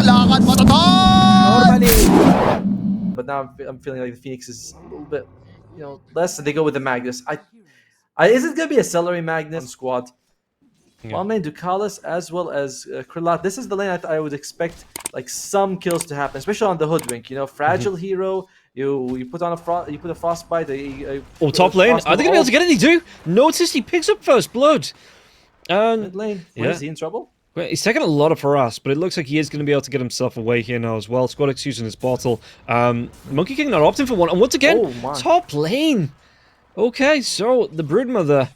lakad matatot! Normally. But now I'm feeling like the Phoenix is a little bit, less. They go with the Magnus. Is it gonna be a Celery Magnus squad? Well, I mean, Ducalis as well as Krilat. This is the lane I would expect like some kills to happen, especially on the Hoodwink. Fragile hero. You put on a frostbite. Top lane. Are they gonna be able to get it? They do. Notice he picks up first blood. Mid lane. Is he in trouble? Well, he's taking a lot of harass, but it looks like he is going to be able to get himself away here now as well. SquadX using his bottle. Monkey King not opting for one, and once again, top lane. Okay, so the Broodmother.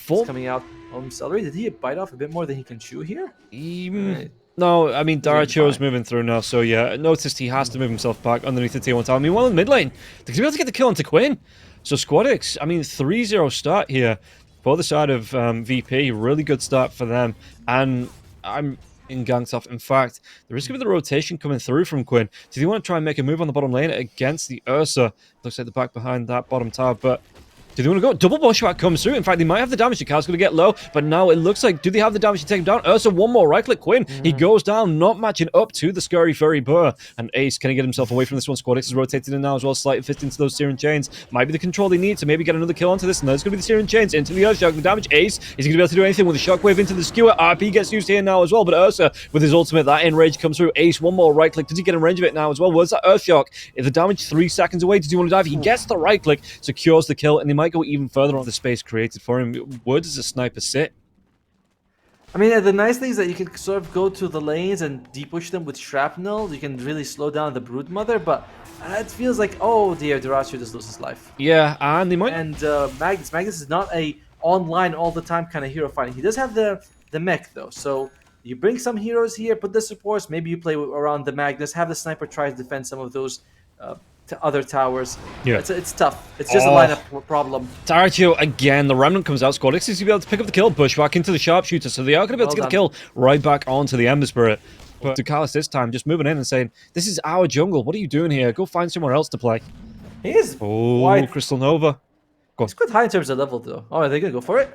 He's coming out. Celery, did he bite off a bit more than he can chew here? No, I mean, Darachio's moving through now, so yeah, noticed he has to move himself back underneath the tier 1 tower. Meanwhile, in mid lane, they're going to be able to get the kill onto Quinn. So SquadX, I mean, 3-0 start here for the side of VP. Really good start for them. And I'm in ganks off. In fact, there is going to be the rotation coming through from Quinn. Do they want to try and make a move on the bottom lane against the Ursa? Looks like the back behind that bottom tower, but do they want to go? Double bushwhack comes through. In fact, they might have the damage. The car's going to get low, but now it looks like, do they have the damage to take him down? Ursa, one more right-click. Quinn, he goes down, not matching up to the Scurry Furry Burr. And Ace, can he get himself away from this one? SquadX is rotated in now as well, slightly fit into those Searing Chains. Might be the control they need to maybe get another kill onto this, and there's going to be the Searing Chains into the Earthshock. The damage, Ace, is he going to be able to do anything with the Shockwave into the Skewer? RP gets used here now as well, but Ursa, with his ultimate, that enrage comes through. Ace, one more right-click. Does he get in range of it now as well? Where's that Earthshock? If the damage 3 seconds away, does he want to dive? He gets the right-click, secures the kill, and they might go even further on the space created for him. Where does the sniper sit? I mean, the nice thing is that you can sort of go to the lanes and deep-push them with shrapnel. You can really slow down the Broodmother, but it feels like, oh dear, Darachio just loses life. Yeah, and they might... And Magnus is not a online all-the-time kind of hero fighting. He does have the mech, though, so you bring some heroes here, put the supports, maybe you play around the Magnus, have the sniper try to defend some of those to other towers. Yeah, it's tough. It's just a lineup problem. Darachio again. The Remnant comes out. SquadX is going to be able to pick up the kill, pushback into the Sharpshooter, so they are going to be able to get the kill right back onto the Ember Spirit. But Ducalis this time just moving in and saying, "This is our jungle. What are you doing here? Go find somewhere else to play." He is quite Crystal Nova. He's quite high in terms of level, though. Oh, are they going to go for it?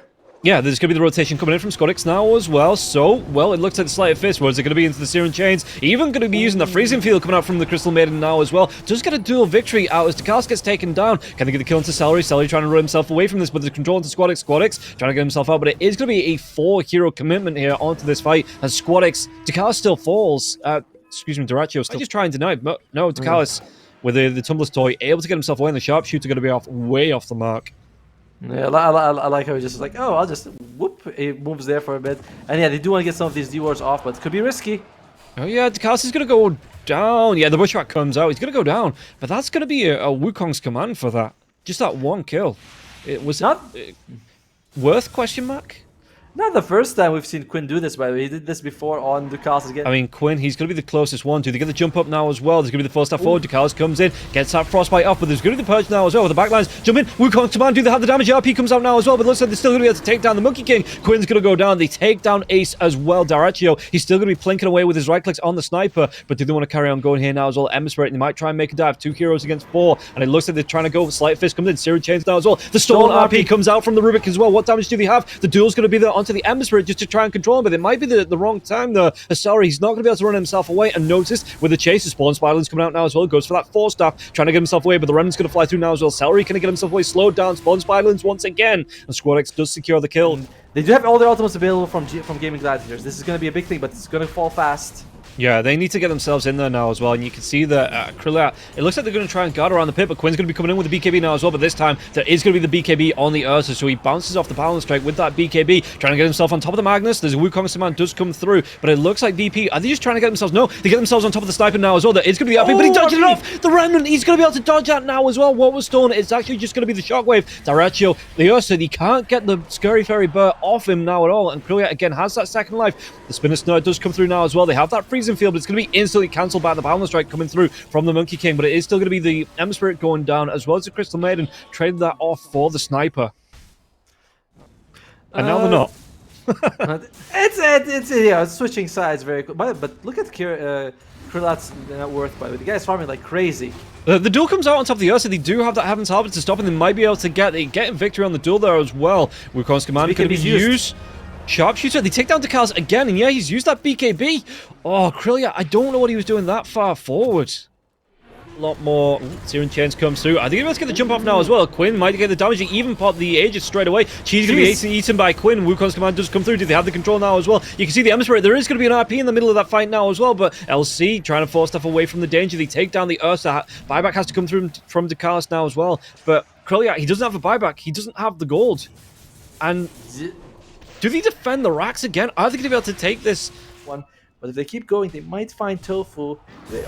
Yeah, there's going to be the rotation coming in from SquadX now as well. So, well, it looks like the Sleight of Fist. Where's it going to be into the Searing Chains? Even going to be using the Freezing Field coming out from the Crystal Maiden now as well. Does get a dual victory out as Ducalis gets taken down. Can they get the kill into Celery? Celery trying to run himself away from this, but the control into SquadX. SquadX trying to get himself out, but it is going to be a 4-hero commitment here onto this fight as SquadX. Ducalis still falls. Excuse me, Darachio still just trying to deny. No, Ducalis with the Tumbler's Toy able to get himself away, and the Sharpshooter going to be way off the mark. Yeah, I like how he's just like, oh, I'll just whoop. He moves there for a bit. And yeah, they do want to get some of these D-wards off, but it could be risky. Oh yeah, Ducalis is going to go down. Yeah, the bushwhack comes out. He's going to go down. But that's going to be a Wukong's command for that. Just that one kill. It was not worth question mark? Not the first time we've seen Quinn do this, by the way. He did this before on Ducalis again. I mean, Quinn, he's going to be the closest one. Do they get the jump up now as well? There's going to be the full step forward. Ducalis comes in, gets that frostbite off, but there's going to be the purge now as well. With the backlines, jump in. Wukong's command, do they have the damage? RP comes out now as well, but looks like they're still going to be able to take down the Monkey King. Quinn's going to go down. They take down Ace as well. Darachio, he's still going to be plinking away with his right clicks on the sniper, but do they want to carry on going here now as well? Ember Spirit, and they might try and make a dive. 2 heroes against 4, and it looks like they're trying to go. Sleight Fist comes in. Searing Chains now as well. The Stolen RP comes out from the Rubik as well. What damage do they have? The duel's going to be there onto the Ember Spirit just to try and control him, but it might be the wrong time though. Sorry, he's not going to be able to run himself away. And notice with the chase, the Spawn Spiderling's coming out now as well. Goes for that 4-staff, trying to get himself away, but the Remnant's going to fly through now as well. Celery can get himself away, slowed down. Spawn Spiderlings once again, and SquadX does secure the kill. They do have all their ultimates available from Gaimin Gladiators. This is going to be a big thing, but it's going to fall fast. Yeah, they need to get themselves in there now as well, and you can see that Krilla, it looks like they're going to try and guard around the pit, but Quinn's going to be coming in with the BKB now as well, but this time there is going to be the BKB on the Ursa, so he bounces off the balance strike with that BKB, trying to get himself on top of the Magnus. There's a Wukong's command does come through, but it looks like VP, are they just trying to get themselves? No, they get themselves on top of the sniper now as well. There is going to be RP, but he dodged it off! The Remnant, he's going to be able to dodge that now as well. What was stolen, it's actually just going to be the Shockwave. Darachio, the Ursa, he can't get the Scurry Fairy Burr off him now at all, and Krilla again has that second life. The Spinner Snare does come through now as well. They have that freezing field, but it's going to be instantly cancelled by the balance strike coming through from the Monkey King, but it is still going to be the Ember Spirit going down as well as the Crystal Maiden. Traded that off for the sniper, and now they're not. it's switching sides very quick. But look at Krilat's net worth, by the way. The guy's farming like crazy. The duel comes out on top of the Ursa. They do have that Heaven's Harbour to stop, and they might be able to get victory on the duel there as well. Wukong's command going to be used. Sharpshooter, they take down Decals again, and yeah, he's used that BKB. Oh, Krillia, I don't know what he was doing that far forward. A lot more. Searing Chains comes through. I think he's about to get the jump off now as well. Quinn might get the damage. He even popped the Aegis straight away. She's going to be eaten by Quinn. Wukong's command does come through. Do they have the control now as well? You can see the Emma Spirit. There is going to be an RP in the middle of that fight now as well, but LC trying to force stuff away from the danger. They take down the Ursa. Buyback has to come through from Decals now as well, but Krillia, he doesn't have a buyback. He doesn't have the gold. And do they defend the racks again? Are they going to be able to take this one? But if they keep going, they might find Tofu.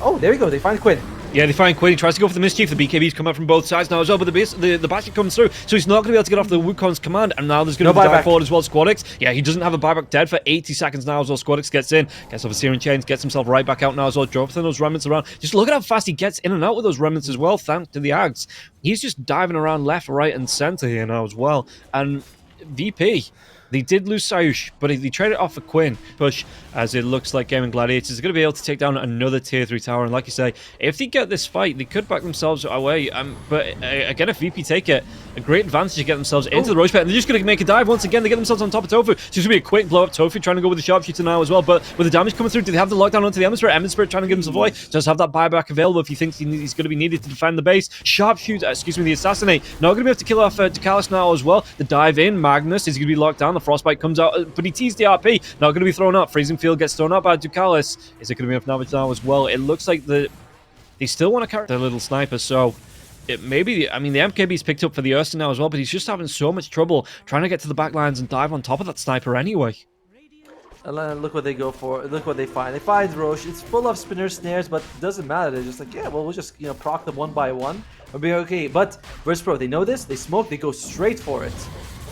Oh, there we go. They find Quinn. Yeah, they find Quinn. He tries to go for the Mischief. The BKBs come out from both sides now as well, but the basket comes through, so he's not going to be able to get off the Wukong's command, and now there's going to be dive forward as well. Squadix, yeah, he doesn't have a buyback, dead for 80 seconds now as well. Squadix gets in, gets off a Searing Chains, gets himself right back out now as well, dropping those remnants around. Just look at how fast he gets in and out with those remnants as well, thanks to the Ags. He's just diving around left, right, and center here now as well. And VP, they did lose Sayush, but they traded off for Quinn. Push, as it looks like Gaimin Gladiators are going to be able to take down another tier 3 tower. And like you say, if they get this fight, they could back themselves away. But again, if VP take it, a great advantage to get themselves into the Roach Pit. And they're just going to make a dive once again. They get themselves on top of Tofu. So it's going to be a quick blow up. Tofu trying to go with the Sharpshooter now as well. But with the damage coming through, do they have the lockdown onto the Emma Spirit? Emma Spirit trying to give himself away. Does have that buyback available if he thinks he's going to be needed to defend the base. Sharpshooter, the Assassinate. Not going to be able to kill off Decalus now as well. The dive in, Magnus is going to be locked down. The Frostbite comes out, but he teased the RP. Not going to be thrown up. Freezing Field gets thrown up by Ducalis. Is it going to be enough damage now as well? It looks like they still want to carry their little sniper, so it maybe, I mean, the MKB's picked up for the Ursa now as well, but he's just having so much trouble trying to get to the back lines and dive on top of that sniper anyway. And look what they go for. Look what they find. They find Roche. It's full of spinner snares, but it doesn't matter. They're just like, yeah, well, we'll just, proc them one by one. We'll be okay. But Virtus.pro, they know this. They smoke. They go straight for it.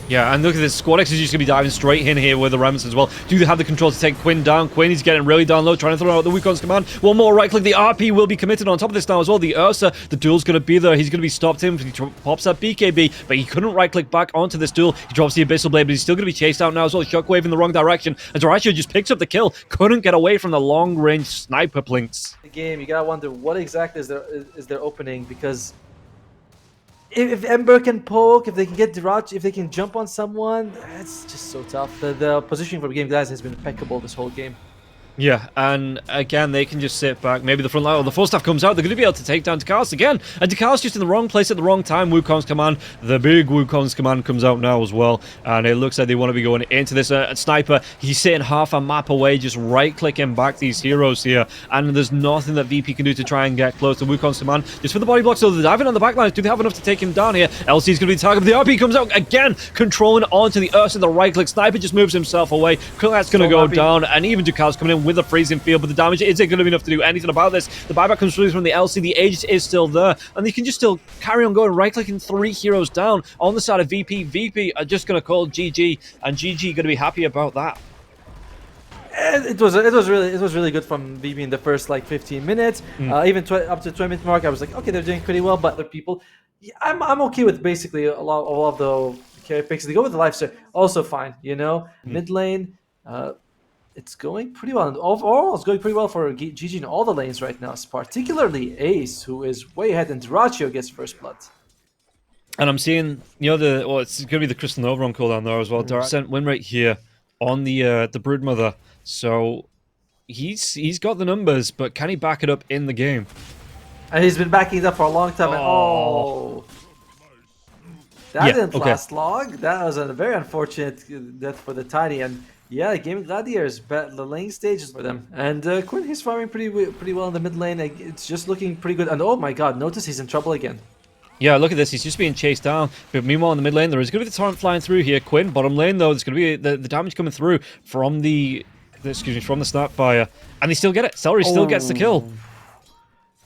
Yeah, and look at this. Squadix is just going to be diving straight in here with the remnants as well. Do they have the control to take Quinn down? Quinn is getting really down low, trying to throw out the Wukong's command. One more right click. The RP will be committed on top of this now as well. The Ursa, the duel's going to be there. He's going to be stopped in. He pops that BKB, but he couldn't right click back onto this duel. He drops the Abyssal Blade, but he's still going to be chased out now as well. Shockwave in the wrong direction. And Doratio just picks up the kill. Couldn't get away from the long range sniper plinks. The game, you gotta wonder what exactly is their opening, because if Ember can poke, if they can get Dirachi, if they can jump on someone, it's just so tough. The positioning for Game Guys has been impeccable this whole game. Yeah, and again, they can just sit back. Maybe the front line or the full staff comes out. They're going to be able to take down Decals again. And Decals just in the wrong place at the wrong time. Wukong's command, the big Wukong's command comes out now as well. And it looks like they want to be going into this sniper. He's sitting half a map away, just right-clicking back these heroes here. And there's nothing that VP can do to try and get close to Wukong's command. Just for the body block, so they're diving on the back lines. Do they have enough to take him down here? LC's going to be the target. The RP comes out again, controlling onto the Ursa. The right-click sniper just moves himself away. Krillat's going to go down. And even Decals coming in with a freezing field, but the damage isn't going to be enough to do anything about this. The buyback comes through from the LC, the Aegis is still there, and they can just still carry on going, right-clicking 3 heroes down on the side of VP. VP are just going to call GG, and GG going to be happy about that. It was really good from VP in the first 15 minutes, even up to the 20-minute mark. I was like, okay, they're doing pretty well, but other people, yeah, I'm okay with basically all of the carry picks. They go with the lifesteal, also fine, Mid lane, it's going pretty well. And overall, it's going pretty well for GG in all the lanes right now, particularly Ace, who is way ahead, and Doratio gets first blood. And I'm seeing, it's going to be the Crystal Nova on cooldown there as well. Percent win rate here on the Broodmother. So he's got the numbers, but can he back it up in the game? And he's been backing it up for a long time. That didn't last long. That was a very unfortunate death for the Tiny. And yeah, Gaimin Gladiators, but the lane stages for them. And Quinn, he's farming pretty well in the mid lane. It's just looking pretty good. And oh my god, notice he's in trouble again. Yeah, look at this. He's just being chased down. But meanwhile, in the mid lane, there is going to be the torrent flying through here. Quinn, bottom lane, though, there's going to be the damage coming through from the Snapfire. And they still get it. Celery still gets the kill.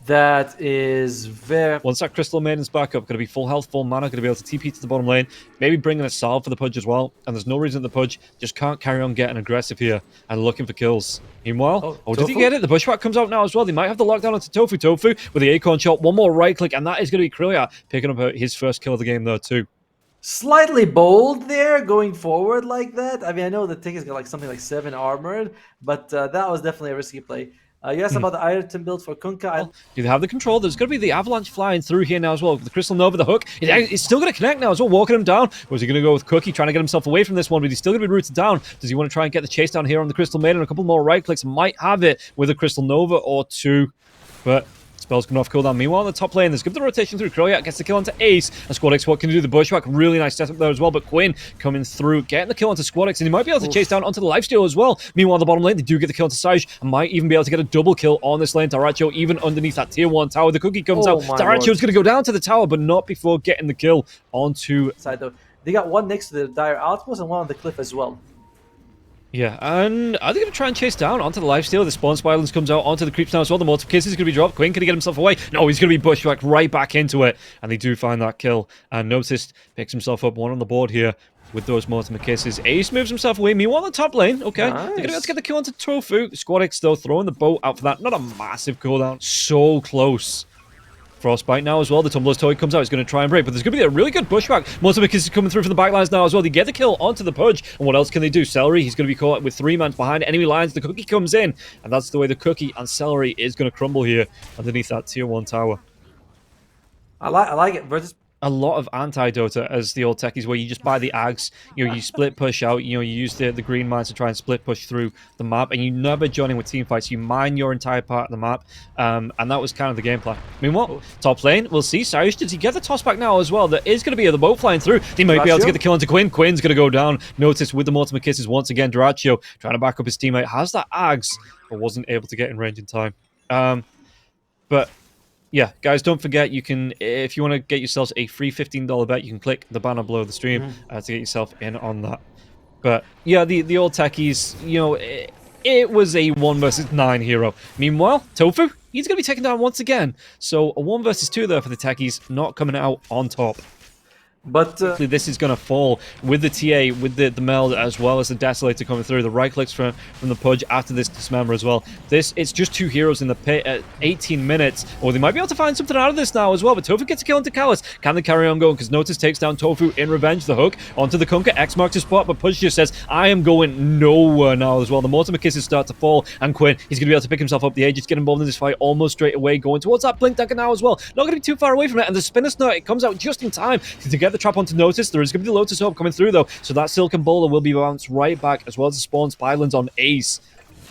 That is very... Once that Crystal Maiden's back up, going to be full health, full mana, going to be able to TP to the bottom lane, maybe bringing a salve for the Pudge as well, and there's no reason the Pudge just can't carry on getting aggressive here and looking for kills. Meanwhile, did he get it? The Bushwhack comes out now as well. They might have the lockdown onto Tofu with the Acorn shot. One more right click, and that is going to be Krillia picking up his first kill of the game there too. Slightly bold there, going forward like that. I mean, I know the Tick has got something like 7 armored, but that was definitely a risky play. You asked about the item build for Kunkka. Do they have the control? There's going to be the avalanche flying through here now as well. The Crystal Nova, the hook. It's still going to connect now as well, walking him down. Or is he going to go with Cookie, trying to get himself away from this one, but he's still going to be rooted down. Does he want to try and get the chase down here on the Crystal Maiden? A couple more right clicks might have it with a Crystal Nova or two. But spell's coming off cooldown. Meanwhile, in the top lane, there's good the rotation through. Krillyak gets the kill onto Ace. And SquadX, what can you do? The Bushwhack, really nice setup there as well. But Quinn coming through, getting the kill onto SquadX, and he might be able to chase down onto the lifesteal as well. Meanwhile, the bottom lane, they do get the kill onto Sage, and might even be able to get a double kill on this lane. Daracho, even underneath that tier 1 tower. The Cookie comes out. Daracho's going to go down to the tower, but not before getting the kill onto... Side though. They got one next to the Dire Outpost and one on the cliff as well. Yeah, and are they going to try and chase down onto the lifesteal? The spawn spirals comes out onto the creeps now as well. The multiple kisses is going to be dropped. Quinn, can he get himself away? No, he's going to be bushwhacked right back into it. And they do find that kill. And Noticed picks himself up one on the board here with those multiple kisses. Ace moves himself away. Meanwhile, on the top lane, okay. Nice. They're going to be able to get the kill onto Tofu. SquadX though, throwing the boat out for that. Not a massive cooldown. So close. Frostbite now as well. The Tumbler's Toy comes out. He's going to try and break, but there's going to be a really good bushwhack. Multiple kisses coming through from the backlines now as well. They get the kill onto the Pudge. And what else can they do? Celery, he's going to be caught with 3 man behind enemy lines. The Cookie comes in, and that's the way the Cookie and Celery is going to crumble here underneath that tier 1 tower. I like it. Virtus. A lot of anti-Dota as the old techies, where you just buy the Ags, you split push out, you use the green mines to try and split push through the map, and you never join in with team fights. You mine your entire part of the map, and that was kind of the game plan. Meanwhile, top lane, we'll see. Cyrus, does he get the toss back now as well? There is going to be the boat flying through. They might be able to get the kill onto Quinn. Quinn's going to go down. Notice with the multiple kisses once again. Duracio trying to back up his teammate. Has that Ags, but wasn't able to get in range in time. But yeah, guys, don't forget, you can, if you want to get yourselves a free $15 bet, you can click the banner below the stream to get yourself in on that. But yeah, the old techies, it was a 1 versus 9 hero. Meanwhile, Tofu, he's going to be taken down once again. So a 1 versus 2 there for the techies, not coming out on top. But this is going to fall with the TA, with the meld, as well as the Desolator coming through. The right clicks from the Pudge after this Dismember as well. It's just 2 heroes in the pit at 18 minutes. Or they might be able to find something out of this now as well. But Tofu gets a kill into Callus. Can they carry on going? Because Notice takes down Tofu in revenge. The hook onto the Kunkka. X marks his spot, but Pudge just says, I am going nowhere now as well. The Mortimer kisses start to fall. And Quinn, he's going to be able to pick himself up the edge. Get involved in this fight almost straight away. Going towards that Blink Dagger now as well. Not going to be too far away from it. And the Spinner Snort, it comes out just in time to get the trap onto Notice. There is going to be the Lotus Orb coming through, though, so that Silken Bowler will be bounced right back, as well as the Spawn Spylons on Ace.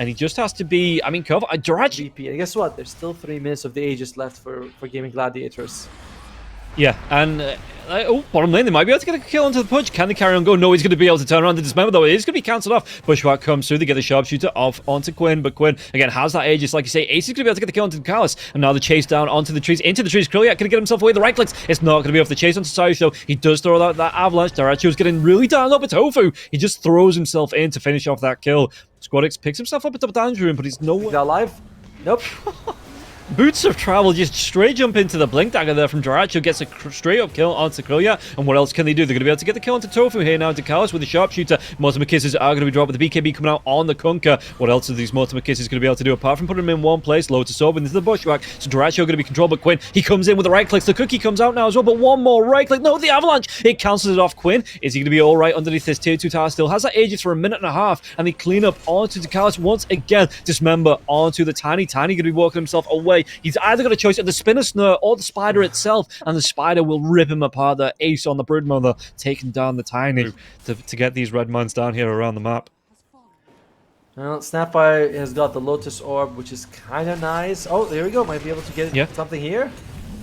And he just has to be, careful. VP. And guess what? There's still 3 minutes of the Aegis left for Gaimin Gladiators. Yeah, and bottom lane, they might be able to get a kill onto the Pudge. Can they carry on going? No, he's going to be able to turn around the Dismember, though. It is going to be cancelled off. Bushwhack comes through. They get the Sharpshooter off onto Quinn, but Quinn, again, has that Aegis. Like you say, Ace is going to be able to get the kill onto Callus. And now the chase down onto the trees. Into the trees. Krillyak can get himself away. The right clicks. It's not going to be off the chase onto Cyrus, though. He does throw out that Avalanche. Daracho's getting really down up with Tofu. He just throws himself in to finish off that kill. SquadX picks himself up at the damage room, but he's nowhere. Is that alive? Nope. Boots of Travel just straight jump into the Blink Dagger there from Daracho, gets a straight up kill onto Krillyak. And what else can they do? They're going to be able to get the kill onto Tofu here now to Callus with the Sharpshooter. Mortimer Kisses are going to be dropped with the BKB coming out on the Kunkka. What else are these Mortimer Kisses going to be able to do apart from putting them in one place? Lotus Orb into the Bushwhack. So Daracho going to be controlled, but Quinn, he comes in with the right clicks. The Cookie comes out now as well, but one more right click. No, the Avalanche. It cancels it off. Quinn, is he going to be all right underneath this tier 2 tower? Still has that Aegis for a minute and a half, and they clean up onto Callus once again. Dismember onto the Tiny. Tiny going to be walking himself away. He's either going to choice of the Spinner Snare or the Spider itself, and the Spider will rip him apart. The Ace on the Broodmother taking down the Tiny to get these red mines down here around the map. Well, Snapfire has got the Lotus Orb, which is kind of nice. Oh, there we go. Might be able to get something here.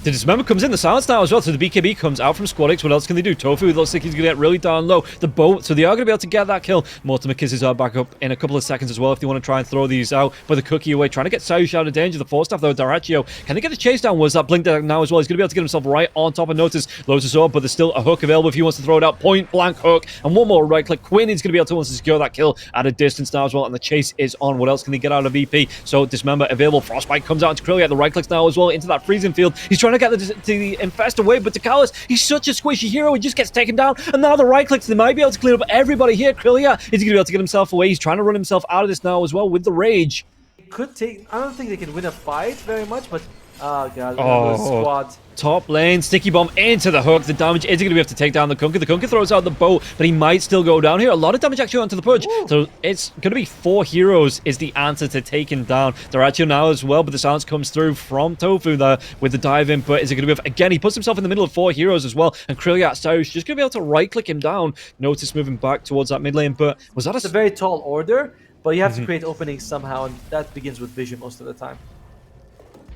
The Dismember comes in, the Silence now as well, so the BKB comes out from SquadX. What else can they do? Tofu looks like he's going to get really down low. The boat, so they are going to be able to get that kill. Mortimer Kisses are back up in a couple of seconds as well if they want to try and throw these out. But the Cookie away, trying to get Sayush out of danger. The Force Staff though, Daracio, can they get the chase down? Was that Blink Dagger now as well? He's going to be able to get himself right on top of Notice. Lotus Orb, but there's still a hook available if he wants to throw it out. Point blank hook, and one more right click. Quinn is going to be able to secure that kill at a distance now as well, and the chase is on. What else can they get out of VP? So Dismember available. Frostbite comes out into Krillyak. The right clicks now as well into that freezing field. He's trying to get the infest away, but Callus, he's such a squishy hero, he just gets taken down, and now the right clicks, they might be able to clean up everybody here. Krillyak, is he going to be able to get himself away? He's trying to run himself out of this now as well with the rage. Could take, I don't think they can win a fight very much, but oh god, Oh. squad. Top lane, sticky bomb into the hook. The damage isn't going to be able to take down the Kunkka. The Kunkka throws out the boat, but he might still go down here. A lot of damage actually onto the Pudge. So it's going to be 4 heroes is the answer to taking down Dyrachyo now as well, but the silence comes through from Tofu there with the dive in. But is it going to be... Again, he puts himself in the middle of 4 heroes as well, and Krilliat Stoush just going to be able to right-click him down. Notice moving back towards that mid lane, but was that It's a very tall order, but you have to create openings somehow, and that begins with vision most of the time.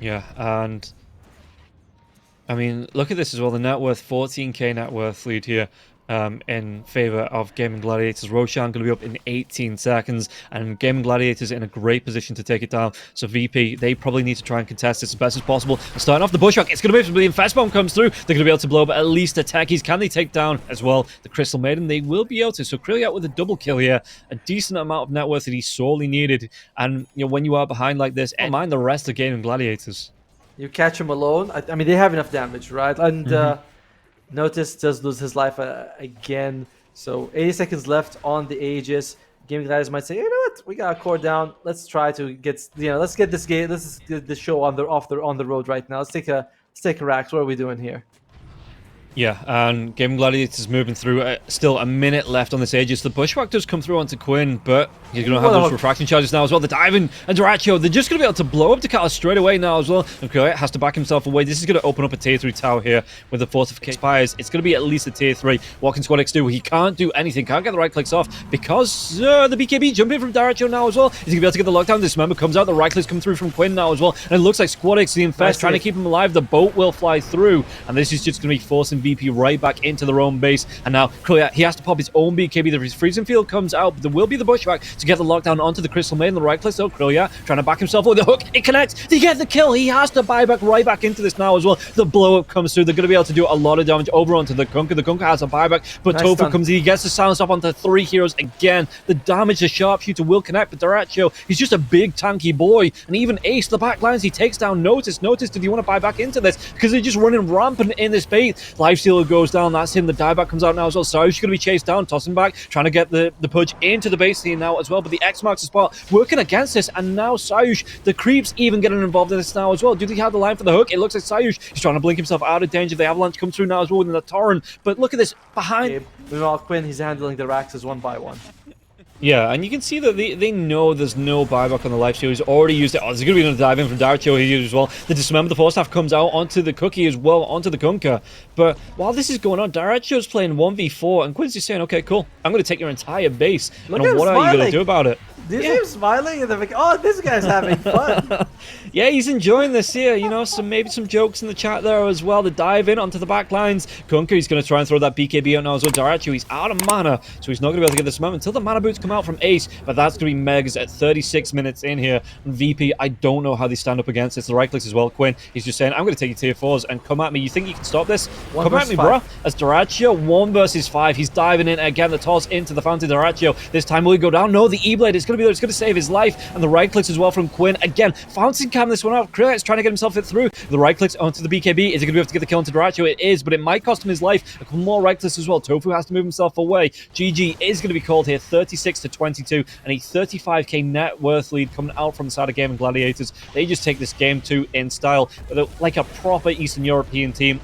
Yeah, and... I mean, look at this as well. The net worth, 14k net worth lead here in favor of Gaimin Gladiators. Roshan going to be up in 18 seconds, and Gaimin Gladiators in a great position to take it down. So VP, they probably need to try and contest this as best as possible. And starting off the Bushwhack, it's going to be the Infest Bomb comes through. They're going to be able to blow up at least the techies. Can they take down as well the Crystal Maiden? They will be able to. So Krilliat with a double kill here, a decent amount of net worth that he sorely needed. And you know, when you are behind like this, don't mind the rest of Gaimin Gladiators. You catch him alone. I mean, they have enough damage, right? And Notice does lose his life again. So 80 seconds left on the Aegis. Gaming Gladiators might say, you know what, we got a core down. Let's try to get, let's get this game. Let's get the show on the road right now. Let's take a rack. What are we doing here? Yeah, and Gaimin Gladiators moving through. Still a minute left on this Aegis. The Bushwhack does come through onto Quinn, but he's going to have those refraction charges now as well. The diving and Dyrachyo, they're just going to be able to blow up Dakar straight away now as well. And Krilliat has to back himself away. This is going to open up a tier 3 tower here with the fortification expires. It's going to be at least a tier 3. What can Squad X do? He can't do anything, can't get the right clicks off because the BKB jumping from Dyrachyo now as well. He's going to be able to get the lockdown. This member comes out. The right clicks come through from Quinn now as well. And it looks like Squad X, the Infest, trying to keep him alive. The boat will fly through. And this is just going to be forcing VP right back into their own base. And now Krilliat, he has to pop his own BKB. The freezing field comes out, but there will be the Bushwhack to get the lockdown onto the Crystal Maiden. The right click, so Krilliat trying to back himself with the hook. It connects to get the kill. He has to buy back right back into this now as well. The blow up comes through. They're going to be able to do a lot of damage over onto the Kunkka. The Kunkka has a buyback, but nice Tofu comes in. He gets the silence up onto 3 heroes again. The damage, the sharpshooter will connect, but Dyrachyo, he's just a big tanky boy. And even Ace, the back lines, he takes down Notice. Notice, did he want to buy back into this? Because they're just running rampant in this bait. Lifestealer goes down. That's him. The dieback comes out now as well. Saryu's going to be chased down, tossing back, trying to get the Pudge into the base here now as well. But the X marks the spot, working against this. And now Saryush, the creeps even getting involved in this now as well. Do they have the line for the hook? It looks like Saryush, he's trying to blink himself out of danger. The avalanche comes through now as well within the torrent. But look at this behind. Meanwhile, Quinn, he's handling the Raxes one by one. Yeah, and you can see that they know there's no buyback on the life steal. He's already used it. Oh, there's going to be another dive in from Dyrachyo here as well. The Dismember, the Force Staff comes out onto the Cookie as well, onto the Kunkka. But while this is going on, Dyrachyo's playing 1v4, and Quinn's just saying, okay, cool, I'm going to take your entire base. Look and what are you going to do about it? Do you see him smiling? And they're like, oh, this guy's having fun. Yeah, he's enjoying this here. You know, maybe some jokes in the chat there as well. The dive in onto the back lines. Kunkka, he's going to try and throw that BKB out now as well. Dyrachyo, he's out of mana, so he's not going to be able to get this moment until the mana boots come out from Ace. But that's going to be Megs at 36 minutes in here. And VP, I don't know how they stand up against this. The right clicks as well. Quinn, he's just saying, I'm going to take you tier 4s and come at me. You think you can stop this? Come at me, bro. As Dyrachyo, 1 versus 5. He's diving in again. The toss into the fountain. Dyrachyo, this time will he go down? No, the E-Blade is going to be there. It's going to save his life. And the right clicks as well from Quinn. Again, fountain cam this one out. Krilliat's trying to get himself it through. The right clicks onto the BKB. Is he going to be able to get the kill onto Dyrachyo? It is, but it might cost him his life. A couple more right clicks as well. Tofu has to move himself away. GG is going to be called here. 36-22 and a 35k net worth lead coming out from the side of Gaimin Gladiators. They just take this game 2 in style, like a proper Eastern European team.